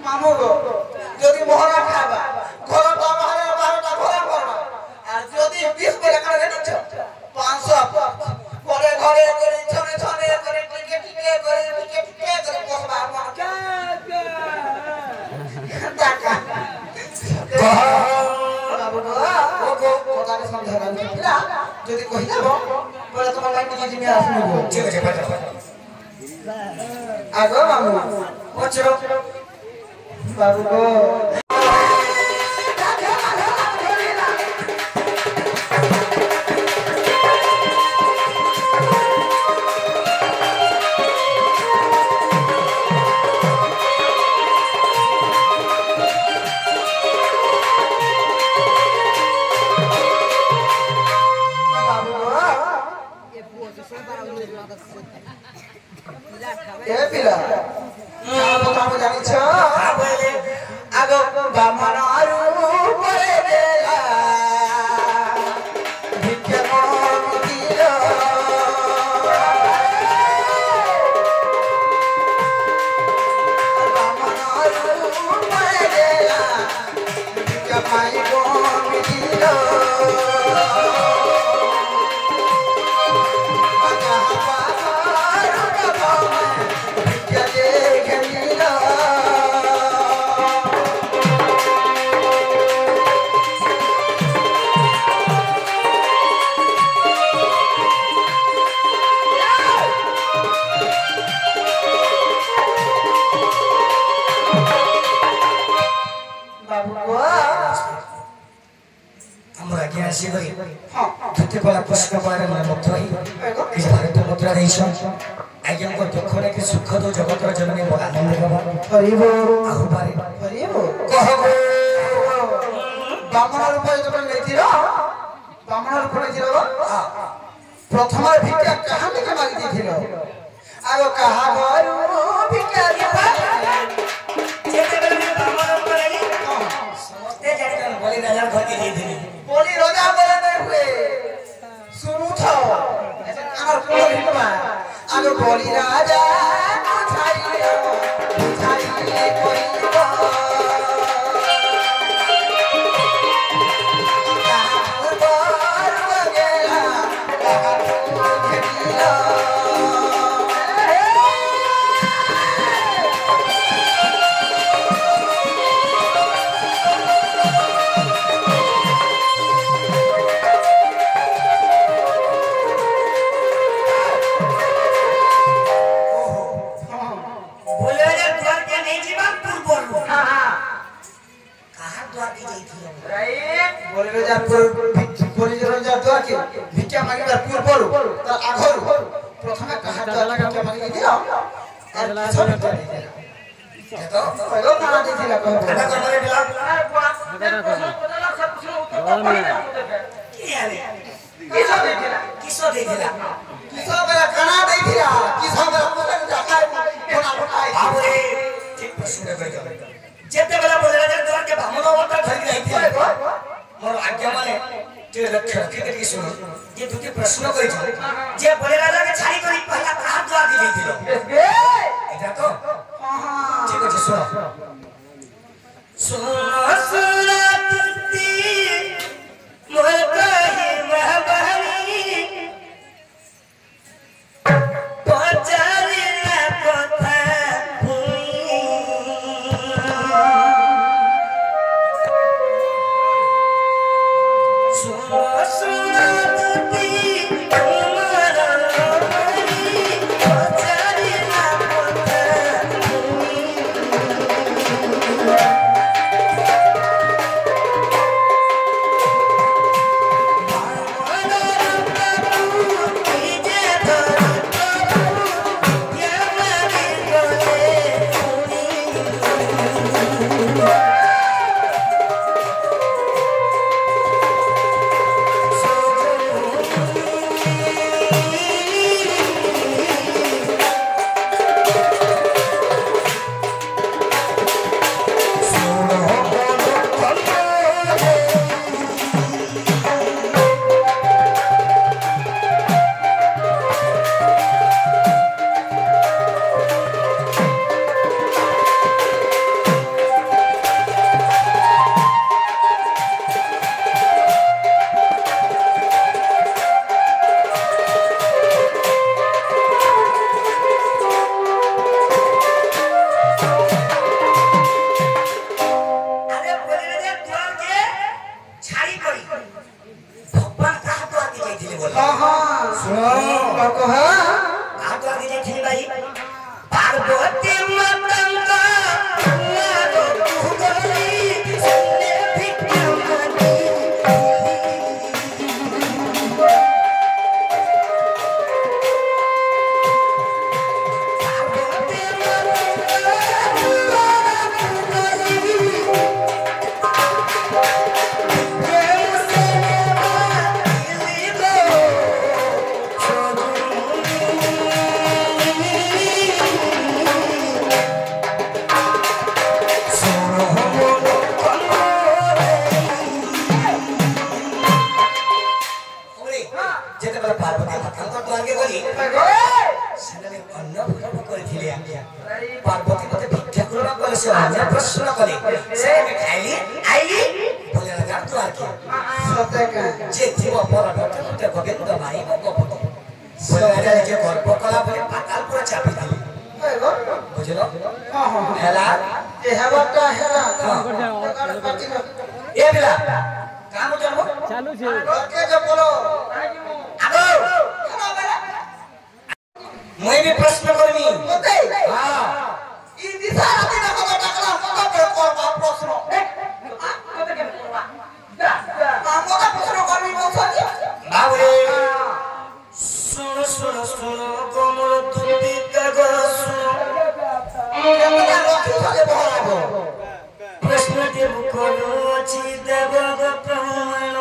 মামু গো যদি মোহরা খাবা ঘর তো আমারে 12টা ঘরে করবা আর যদি 20 করে কাটে দিচ্ছ 500 ঘরে ঘরে করে ছনে ছনে করে টিকে টিকে করে টিকে টিকে করে বসবা আমার টাকা বাবু গো কথাটা সন্ধ্যা না যদি কই দেব বলে তোমার ভাই নিজে জিমে আসবে ঠিক আছে বাজা আগো মামু ওচরো বাবু গো ए पिला बताओ जानी छ आगो बामनारु परे देला भिक्षा दिलो बामनारु परे देला भिक्षा पाई गो दिलो सुखद जगत जननी आनंद प्रथम भिक्षा कहा मांगी आगो कहा बोली राजा बोले सुनु था आगो बोली राजा भिक्षा मांगे पूर्व आघर प्रथम भिक्षा मांगे दिया मोर आज्ञा माने जे लक्ष्य रखी के सुनो जे दुटी प्रश्न करि जे बोले राजा के छाई करी पहला हाथ द्वार दी दिलो एटा तो हां ठीक है सुनो सुनो सुनो तुती मोर कहि महबनी पचारे ना कथा सुनो कह आ तो आगे जे भाई पार्वती माता मारो तू गली सुनने भिक्षा मांगी पार्वती मते भिक्षा करबा करे से अन्य प्रश्न करे से खाइली आइली बोले लगा तो आके सत्य का जे जीव पर डटे गोविंद भाई को गपति बोले जे गर्भ कला बोले पाताल पूरा चापी दिली बुझलो हां हां हेला ए हेबाटा हेला ए बेला काम जन्म चालू छे के जे बोलो आगो मैं भी प्रश्न करमी मते हां ई दिशा राती ना कबा टाकला मत पे करबा प्रश्न मते के करबा मोटा प्रश्न करबी बोलछी बाबरे सुनो कोमल तुंदी कागो सुनो केतना रखी छले बहराबो प्रश्न देव करो अछि देव प्रमाण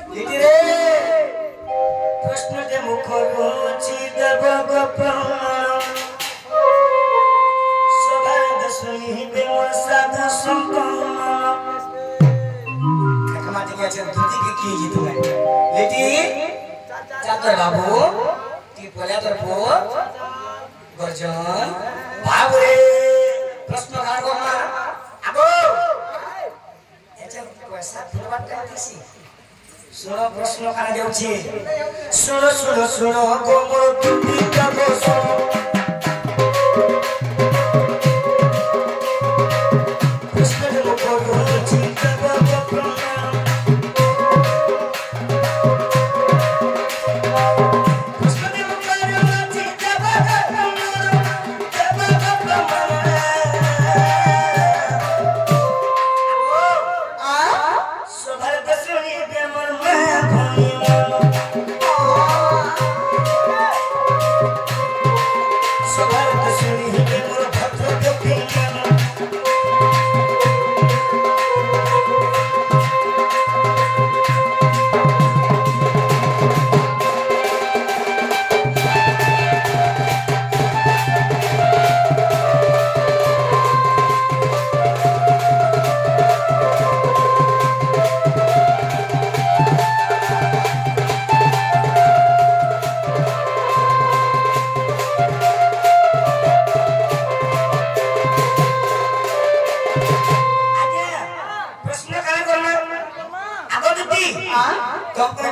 लिटी रे प्रश्न देव करो अछि देव प्रमाण सदा सुनी देव साधु संकल्प कमाटी के আছে দুটি के की जी तुम्हें लिटी चाचा बाबू की बोला তোর পো গর্জন বাবুরে প্রশ্ন কার করনা আগো এটা পয়সা ফুলবাটা দিছি শুনো প্রশ্ন কার যাচ্ছে শুনো গোমর টুটি কাগো শুনো প্রশ্ন দেব করো চিন্তা বাবা প্রণাম প্রশ্ন দেব করো চিন্তা বাবা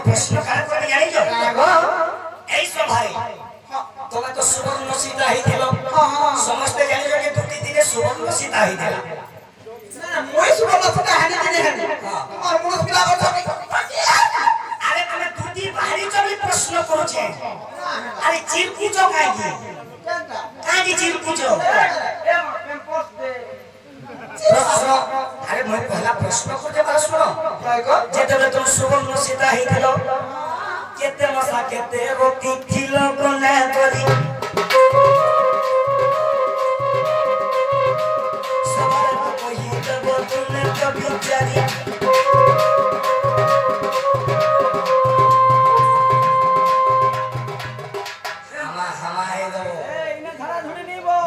प्रश्न काहे करे जानि जो एई सब भाई तोमे तो सुवर्ण सीता ही थिलो समस्त जानि जो कि दुटी दिने सुवर्ण सीता ही थिला ना मोय सुवर्ण सीता हानि दिने हानि और मुस पिला कर अरे तमे दुटी बाहरी चली प्रश्न करू छे अरे चिर पूछो काहे की चिर पूछो प्रश्न अरे मैं पहला प्रश्न को जे बात सुनो जेतले तुम सुवर्ण सीता ही थिलो केते मसा केते रोटी थिलो कोने करी सवाल तो कोई देबो तुने कभी जारी हमा है दो इने धरा धुड़ी नीबो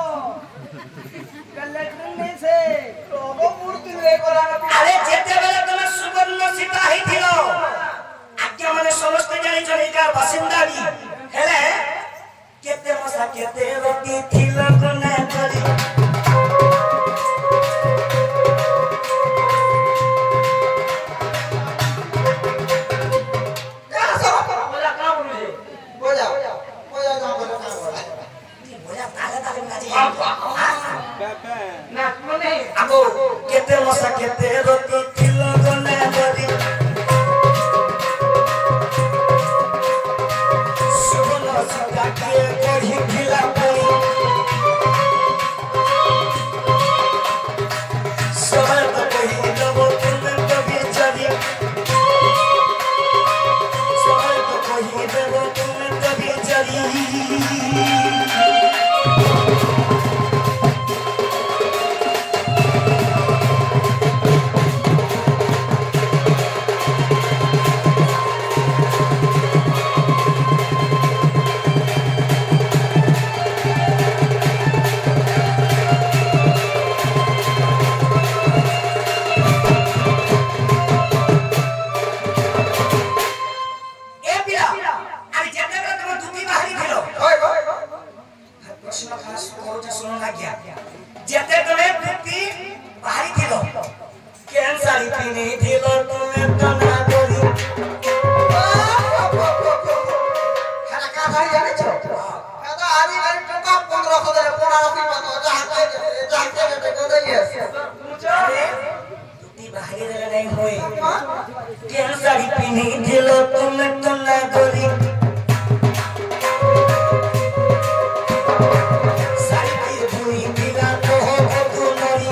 कलेक्टर नहीं से तो मूर्ति रे करा अरे जेते बेले तुम सुवर्ण सीता ही थिलो आज्ञा माने समस्त जानि जनिकार बासिंदा भी हेले केते मसा केते रोटी थिलो कोने करी आगो केते मसा केते रोटी थिलो कोने करी পিনি দিল তুমি তো না করি শাড়ি বুই দিলা তো হতো নরি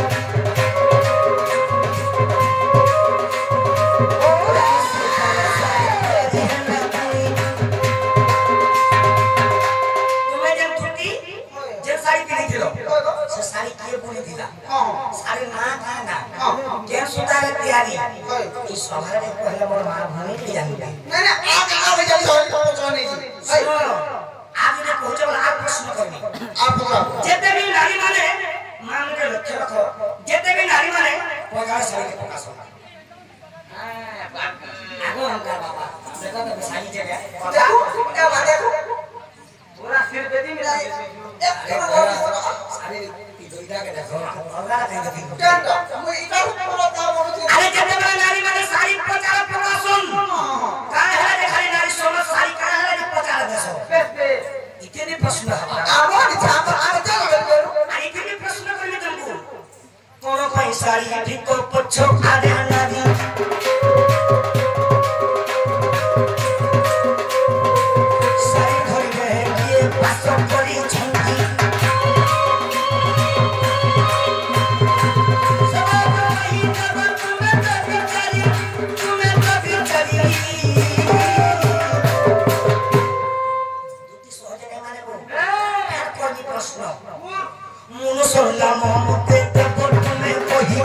তুমি যেন ছুটি যে শাড়ি পিনি দিল সে শাড়ি কে বুই দিলা শাড়ি না না কে সুতারে তৈরি এই সভারে কইলে মোর মা ভনি কি জানিবে না না আগে যাই সবাই आज ने पहुंचे वाला आप प्रश्न करनी आप जेते भी नारी माने मान के लक्ष्य रखो जेते भी नारी माने पगार सारी के प्रकाश होगा आगो हमका बाबा देखो तो सारी जगह देखो क्या बात है पूरा सिर दे दी मेरा सारी दोइदा के देखो पगार कहीं देखो क्या मैं इधर पूरा काम हो रहा अरे जेते भी नारी माने सारी प्रचार प्रकाश सुन काहे है जे खाली नारी सोना सारी काहे है जे प्रचार देसो इतने प्रश्न हवा आवाज छाप आगे चल करो आणि इतने प्रश्न करले तुमको कोण कोई साडी भिको पछो आदे नादी साडी धरि गए ये पासो करी छंकी सब कहि जब तुम्हें तो बिचारी दुती सहज नहीं माने को यार कोनी प्रश्न মনুষ্যর নাম মতে দেব তুমি কহি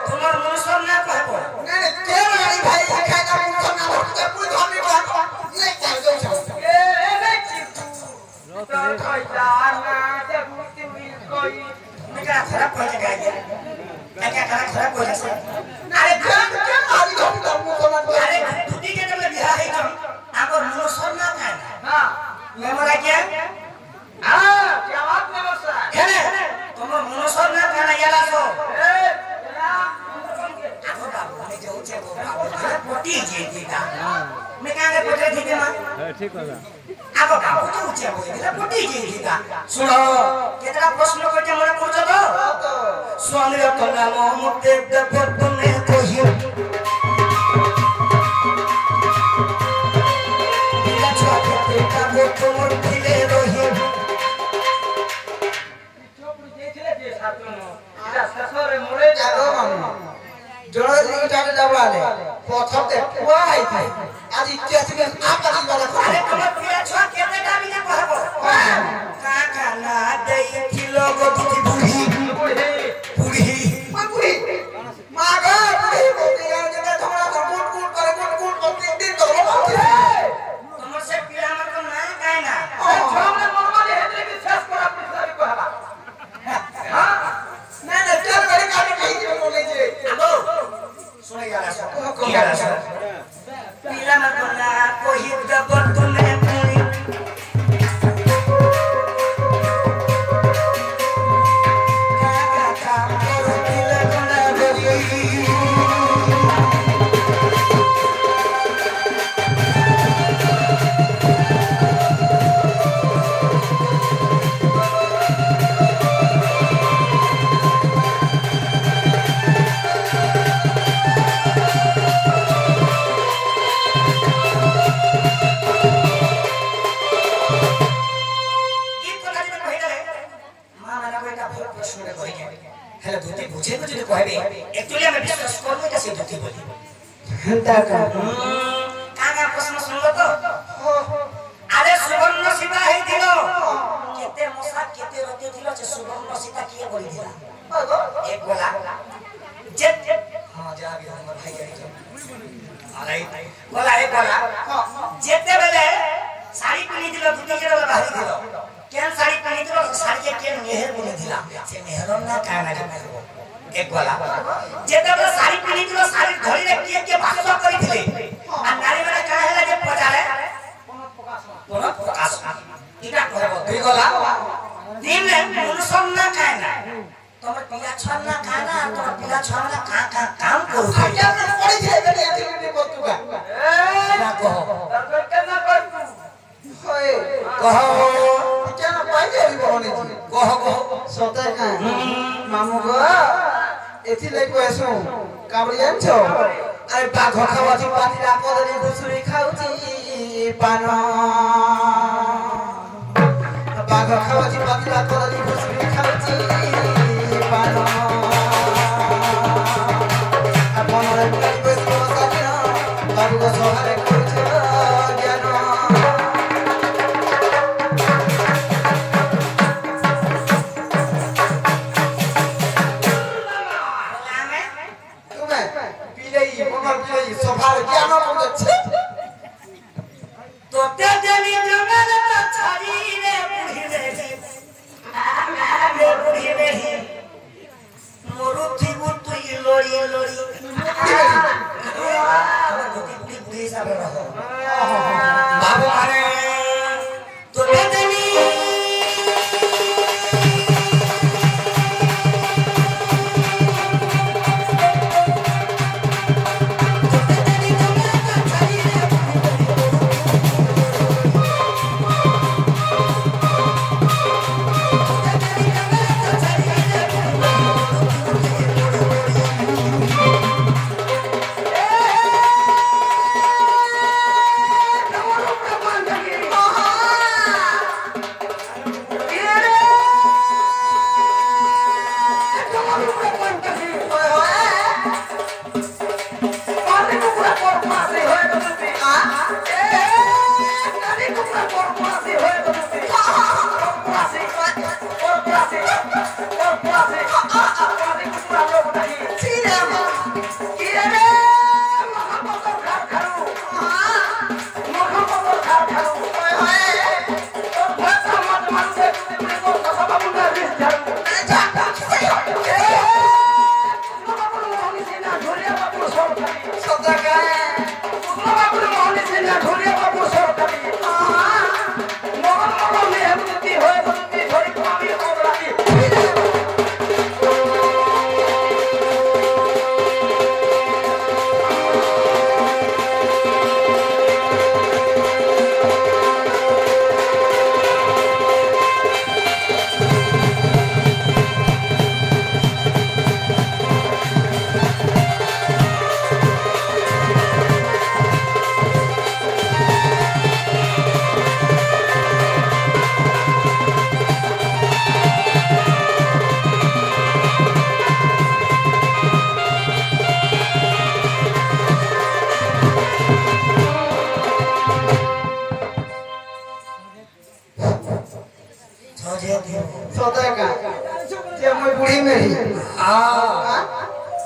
তোমার মনুষ্যর না কহব না না কে মারি ভাই খাইতা মুখ না হতে পুরো ধমি বাত নাই চাই যাও ए नहीं तो कोई जाना जब मुझे मिल कोई मेरा खराब हो जाएगा क्या खराब हो जाए अरे क्या क्या मारी धमी मुख ना अरे दुदी के जब बियाह है तुम आगर मनुष्य ना कहना हां मैं मरा क्या हां क्या बात है बस है तुम मनुष्य ना कहना याला सो ए आगो बाबू मैं जो छे वो बाबू पोटी जे दीदा मैं कागे पोटे दीदे मां ठीक है आगो बाबू जो छे वो दीदा पोटी जे दीदा सुनो केतरा प्रश्न करते मने पूछो तो स्वामी का नाम मुते देव तुमने कहि दिला छुआ के का वो तुम दिले रही चोपड़ी जेছিলে যে ছাত্র এটা শেষরে মরে जागो मामू जोड़े इटाटे जाबाले पथते पुआ आइथाय आज इतिहास में आप आज वाला अरे तुम दिला छुआ केते दाबी ना कहबो का का ना देई किलो गो दुती बुढ़ी বুড়ি बुढ़ी मैं पूरी मागा पूरी बोलती है जगह थोड़ा सा कूट कर 3 दिन तो लो तुम से पिला मत ना कहना छोमने मोरमाली हेदरे की शेष पर अपनी सारी को हवा हां ना ना क्या करे का नहीं जो बोले जे आगो सुने यार पिला मत ना कोई दब तुमने पूरी का काम करो पिला कोना गरी हंता का प्रश्न सुनलो तो अरे सुवर्ण सीता है दिलो केते मसा केते रते दिलो जे सुवर्ण सीता किए बोली दिला एक बोला जे हां जा भी हमर भाई जाई अरे बोला एक बोला जेते बेले साड़ी पिनी दिलो दुटी के बेले बाहरी दिलो केन साड़ी पिनी दिलो साड़ी के केन मेहर बोली दिला से मेहरम ना काना के मेहर एक बोला जेते बेले साड़ी पिनी दिलो साड़ी धरी रे किए के भाषा करी दिले आ नारी बेले काहे ला जे पजारे कोन प्रकाश इटा कहबो दुई गोला दिन ने मनुष्य ना खाना तोर पिया छन्ना खाना तोर पिया छन्ना काम करू क्या ना पड़ी छे बेले एक्टिविटी बतुगा ना कहो दरबार के ना कर होए कहो क्या ना पाई जे बहने जी कहो सते का मामू को एथि ले को एसो কাবড়ি জানছো আরে বাঘ খাওয়াছি পাতিরা কদলি ঘুষুরি খাউছি পান বাঘ খাওয়াছি পাতিরা কদলি ঘুষুরি খাউছি পান আপনরে বুড়ি বসে বসা দিন বাবু গো সহারে করছো জ্ঞান সভার জ্ঞান করছে তোতে দেলি জঙ্গল তো ছাড়ি রে বুড়ি রে মরু থিবু তুই লড়ি লড়ি বুড়ি বুড়ি হিসাবে রহ বাবু মানে তোতে দেলি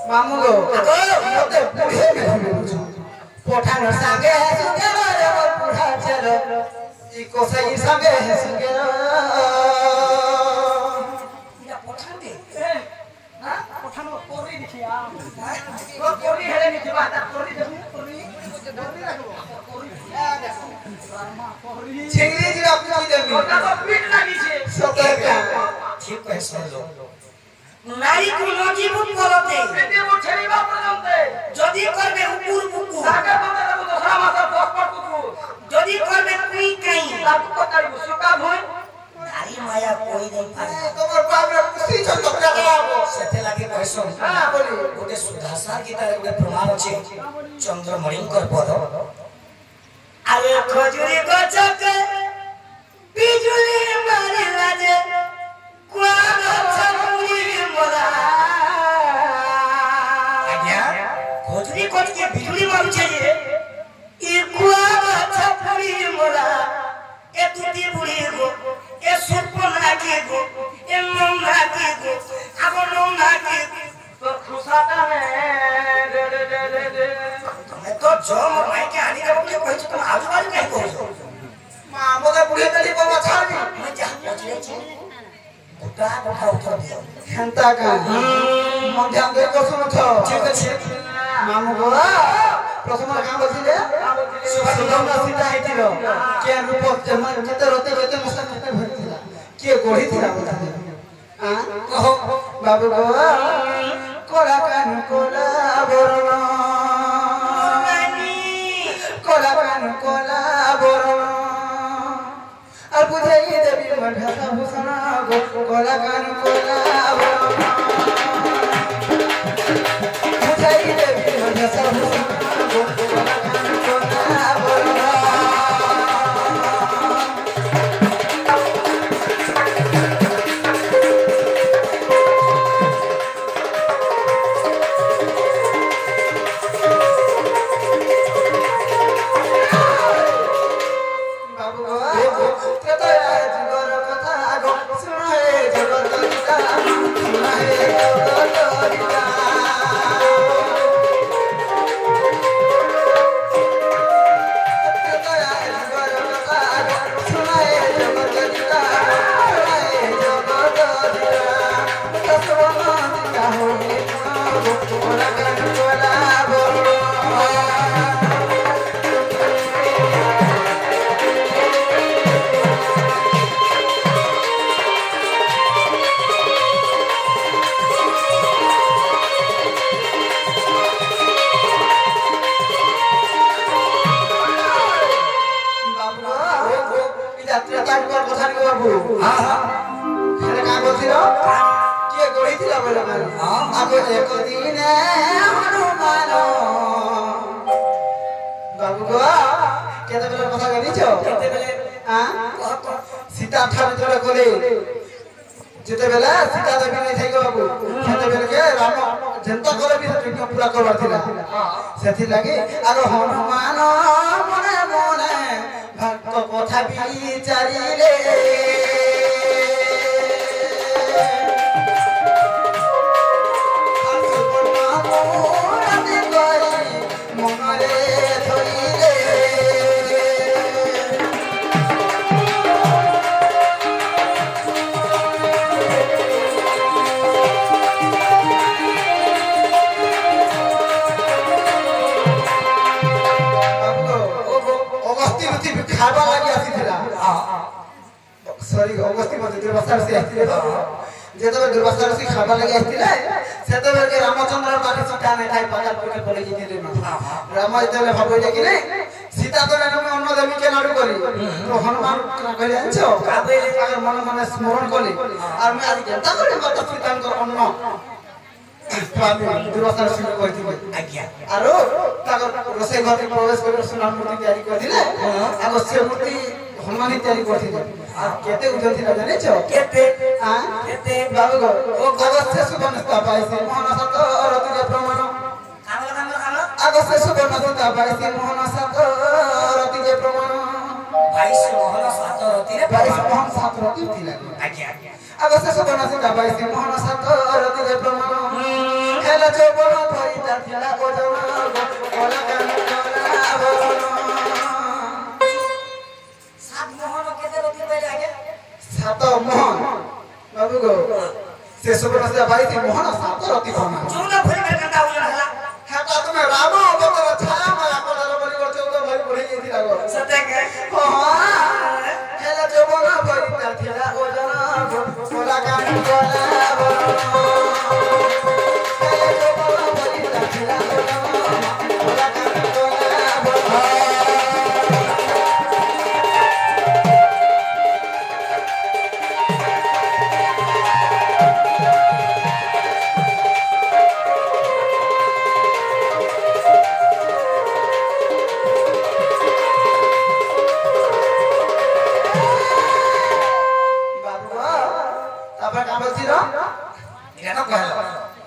मामू गो ते बुढ़ी पठान संगे सुगे रे बुढ़ा चलो ई कोसई संगे सुगे या पठान दे हां पठान कोरी दिखिया वो कोरी हेले नि बात कोरी देखु कोरी राखबो कोरी आ देखो कोरी छिंगली जी अपनी देबी ओटा तो पीट लागी छे सतर्क ठीक है सुन लो नारी को मजबूत करते पेटे मो छेड़ीबा पर्यंते যদি করবে উপর বুকু आगे बंदे को दूसरा मासा पट कुकु যদি করবে তুই কাই लागू को तारी सुका भई नारी माया कोई नहीं पाए তোমার বাবরে খুশি চন্দ লাগাবো সেতে লাগে কইছো हां बोली ওতে সুধাসার কি তার একটা প্রমাণ আছে চন্দ্রমণিঙ্কর পদ আরে খজুরি গছকে বিজুলি মারি লাজে কুয়া গছপুরি মোরা আজ্ঞা খজুরি গছকে বিজুলি মারুছে যে ই কুয়া গছপুরি মোরা এ দুটি বুড়ি গো এ সুপনা কি গো এ মনা কি গো আগন না কি तो खुशाता में दे मैं तो जो मैं के आनी का बोले कोई तुम आजू बाजू कहीं को मां मोगे बुढ़ी तली को छाड़ी मैं जा पहुंचले छी उठा उठा दियो हेंता का मन ध्यान दे को सुनो छ ठीक আছে मामू गो प्रथम काम बसिले सुगंधा सीता आइतिरो के रूप जमन केते रोते केते मस्त केते भरतिला के गोढ़ी थिला बता दे हां कहो बाबू गो कोला कान कोला बोरण कोला कान कोला बोरण আর বুঝাই দেবী মঢা ভূষণ কোলা কান কোলা जाई देवी मन सब कोला कोला बोला सीता ठार जोड़ कोले जेते बेला सीता देवी नै थाई बाबू सेते बेल के राम जनता करे भी यज्ञ पूरा करबार थिला सेथि लागि आरो हनुमान मने मने भक्त कथा विचारिले खाबा लागि आसीथिला सॉरी अगस्ती मते दुर्वासा से आसीथिला जेतो दुर्वासा से खाबा लागि आसीथिला सेतो के रामचंद्र पाटी सीता नै थाई पागल पके पले जिते ना राम जेते भाबो कि नै सीता तो नाम अन्न देवी के नाडू करी तो हनुमान कहले आछो काबेले अगर मन मन स्मरण कली और मैं आज जनता करे मत सीता को अन्न दुर्वासा से कहथिबे आज्ञा आरो तागर रसोई घर में प्रवेश कर सुनाम मूर्ति तैयारी कर दिले आगो से मूर्ति हनुमान तैयारी करथिले आ केते उजन थिला जाने छ केते बाबू गो ओ गगस से सुबनस्ता पाइसे मोहन सत रति के प्रमाण आगो से सुबनस्ता पाइसे मोहन सत रति के प्रमाण 22 मोहन सत रति रे 22 मोहन सत रति थिला आज्ञा आगो से सुबनस्ता पाइसे मोहन सत रति के प्रमाण हेला जो बोलो भई जाथिला ओ जमा कोला कोला बोलो सात मोहन बाबू गो से सुबह से भाई थी मोहन सात रति कोना चौदह भरी में कंदा उजन हला हाता तुम्हें राम अवतार छाया माया कोला बलि कर चौदह भरी बढ़ी जेती लागो सत्य के हां हेला जो बोला भई जाथिला ओ जना कोला कोला बोलो हेला जो बोला भई जाथिला ओ जना कोला कोला बोलो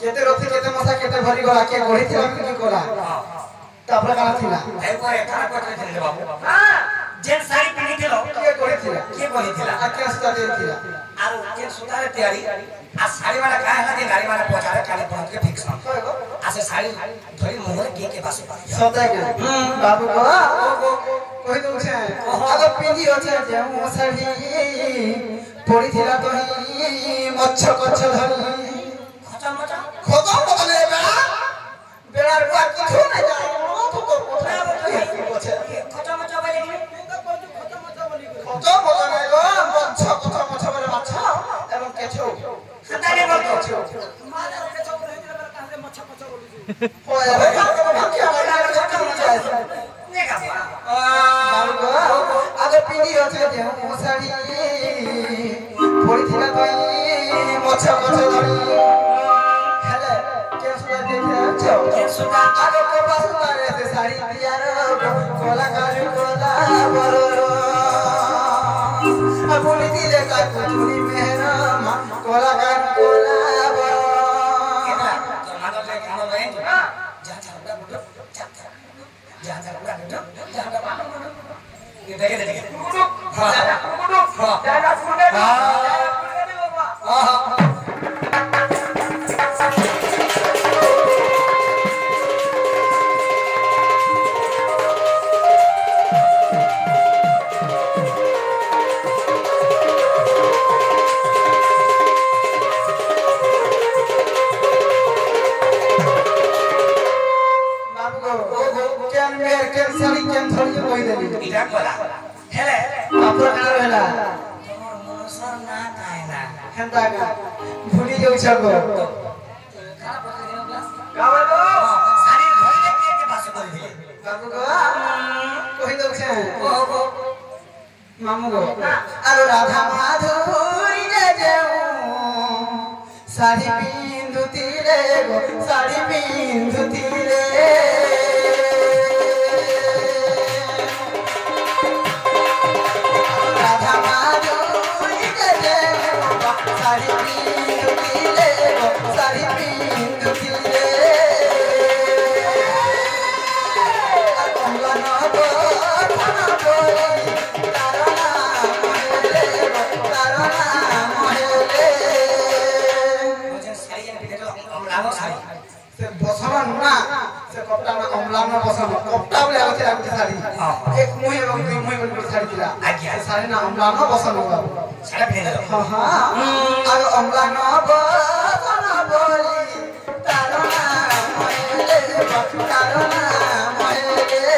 केते रथि केते मसा केते भरी गला के गढी थिला कि कोला तापर काला थिला ए को एका कोटे थिले बाबू हां जे साड़ी पिनी थिलो के गढी थिला आ के सुता दे थिला आरो के सुतारे तैयारी आ साड़ी वाला का हला के गाड़ी वाला पहुंचारे काले पहुंच के फिक्स आ से साड़ी धरी मोहर के बासु पा सदा के बाबू को कहि दउ छे अगर पिंजी होछे जे मो साड़ी पड़ी थिला तो ही मच्छ कच्छ धरी खतम बदले बेड़ार बुआ किछु नै जानो तो कोठा बचे खतम चबले खतम बदले गो मच्छ कच्छ बले माछ एवं केछो सताले बोलतो माला केछो रहि दिला काहे मच्छ कच्छ बोली होय रे भाग्य वाला खतम जाय ने का आगे पिंडी होछे जे मसाड़ी पड़ी थिला तो मच्छ कच्छ धरी बसुतारे से साड़ी दियार कोला काजू कोला बरो अबुली दिले का कुचुरी मेहरा कोला काजू कोला बरो तो मादर ले खाना ले जा जा बुड्ढो जा जा बुड्ढो जा ये देखे हां हां जा बुड्ढो हां हेले बापर का रहला तोर मनसर ना कायना हेंता का भूली जाउ छगो खाना पका देनो क्लास गावे गो सारी घरे के पास कर दिले बाबू गो कहि दउ छे ओ मामू गो आरो राधा माधुरी जे जेऊ साड़ी पिंदुती रे गो साड़ी पिंदुती रे एक मुही एवं दुई मुही बोली साड़ी दिला आज्ञा साड़ी ना अमला न बसन हो साड़ा पहन लो हां हां आरो अमला न बसन बोली तारना महेले तारना महेले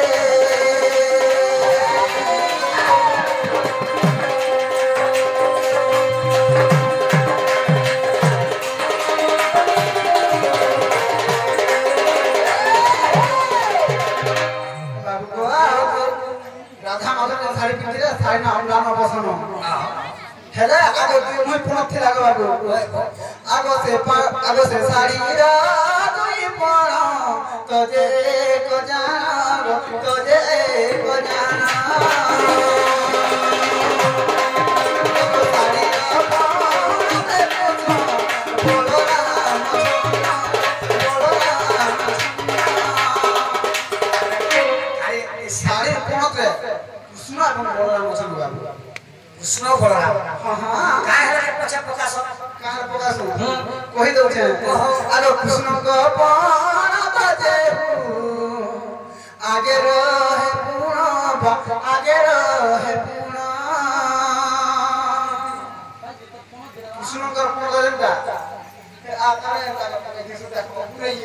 साड़ी ना अमला न बसन हेले आगो दुई मुही पुनः थिला गो आगो से साड़ी रा दुई पणा तोजे को जाना तोजे को जाना साड़ी रा पणा ते बोलो राम अरे साड़ी पुनः रे सुना हम बोलो राम चलुआ स्नो बोला हां काहे रे पछा पचास काहे पचास कहि दउ छे आरो कृष्ण को पाना बाजे आगे रहे पूर्ण आगे रहे पूर्ण कृष्ण को पाना का आकारे का देखो देखो नहीं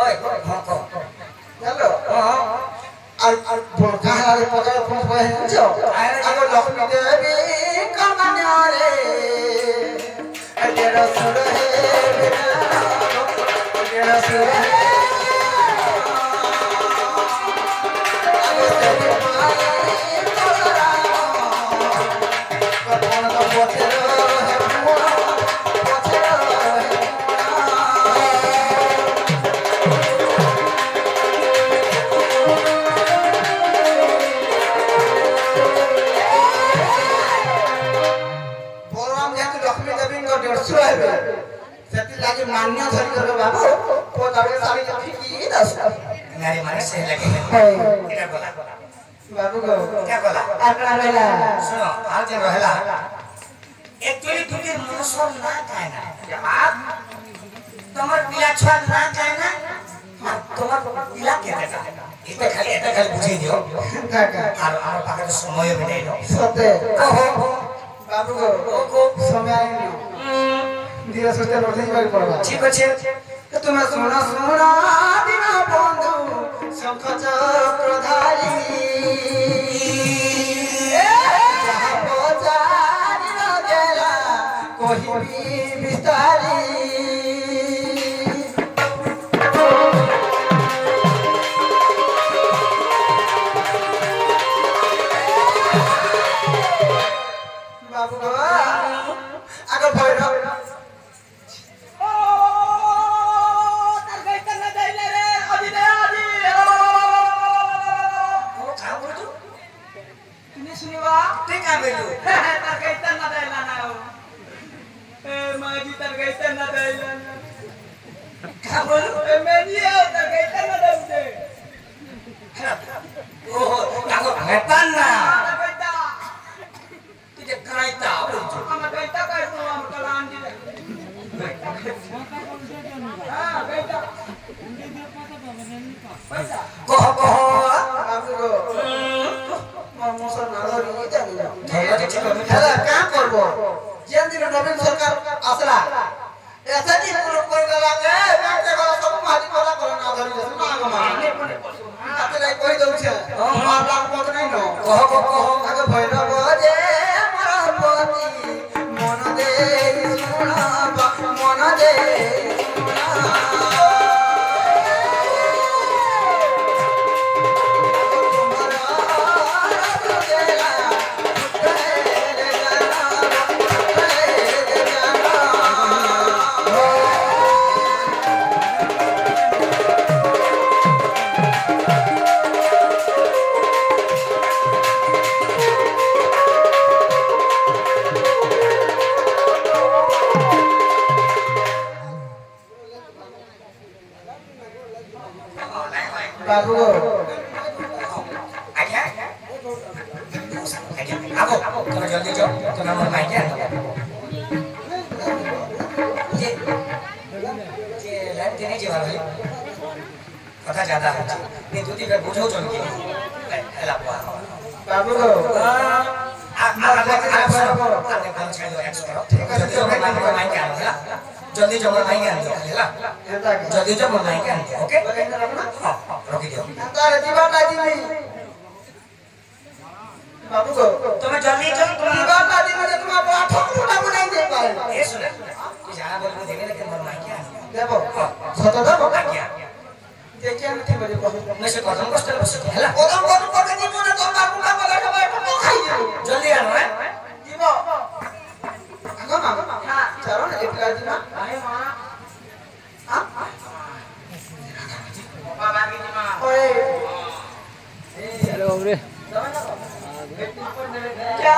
ओए भको hello al volcán al poder por ejemplo hago lexmi devi kamanyare ajera sura hai ajera sura लागे मान्य धरी कर बाबू को दावे साड़ी फिकी दस नारी माने से लगे क्या बोला बाबू को क्या बोला आकड़ा रहला सुनो आज जे रहला एक्चुअली तुके मनसर ना कायना क्या बात তোমার পিলা ছড়া না কায়না তোমার পিলা কে দেখা এটা খালি বুঝিয়ে দিও কাকা আর পাকে সময় বেড়ে দাও সতে ওহো বাবু को समय आइनो धीरे सोचते लौटे ही बारी पड़वा ठीक আছে तुम्हें सोना सोना बिना बंधु शंख चक्रधारी जहाँ पहुँचारी न गेला कोई भी विस्तारी बाबू अगर Bhairav Oh, takut ngetan nah. Ada beda. Tidak kena tahu itu. Ama beda kayak itu am kalan di. Ah, beda. Beda. Koh. বাবু গো মমসা না ধরি জানি না Hello, ঠিক আছে। হ্যাঁ কাম করব যেন দিন নবীন সরকার আসলা এসেনি পুরো করে দেলাকে ব্যাংকে গলা সব মাটি করা করে না ধরি না আগমা তাতে কই দউছে মারলাম কত নাই ন Koh. আগে ভৈরব যে মরপতি মন দে শুনাবা মন দে বাবু Aja. Aku, kalau jauh jauh, tu nama mainnya. Je, lain dia ni jual lagi. Kata jada, ni tu tiga bujuk jauh ni. Elak buat. বাবু Ada kalau cakap tu ekspor. Jadi orang mainkan, ya. Jadi jangan mainkan, ya. এটা কি Jadi jangan mainkan, okey? Okey dia. তার দিবাটা দিবি বাবু গো तुम्हें जल्दी चल तुम দিবাটা দিবি যে তোমার বড় ঠকুটা বনাই দে পারে ये सुन तू जहाँ बोल रहे देंगे लेकिन मन माइक क्या দেব সত দেব क्या দেখি আমি ঠিক বলি কহ मैं से कदम कष्ट बस है ला ওদম কত করে দিব না তোমার মুখা বলে সবাই একটু খাই দিব जल्दी आना है দিব আগমা হ্যাঁ চলো না একটু দিবা Ayo ma. হ্যাঁ Bapak gini ma. ওই Halo, Bre. क्या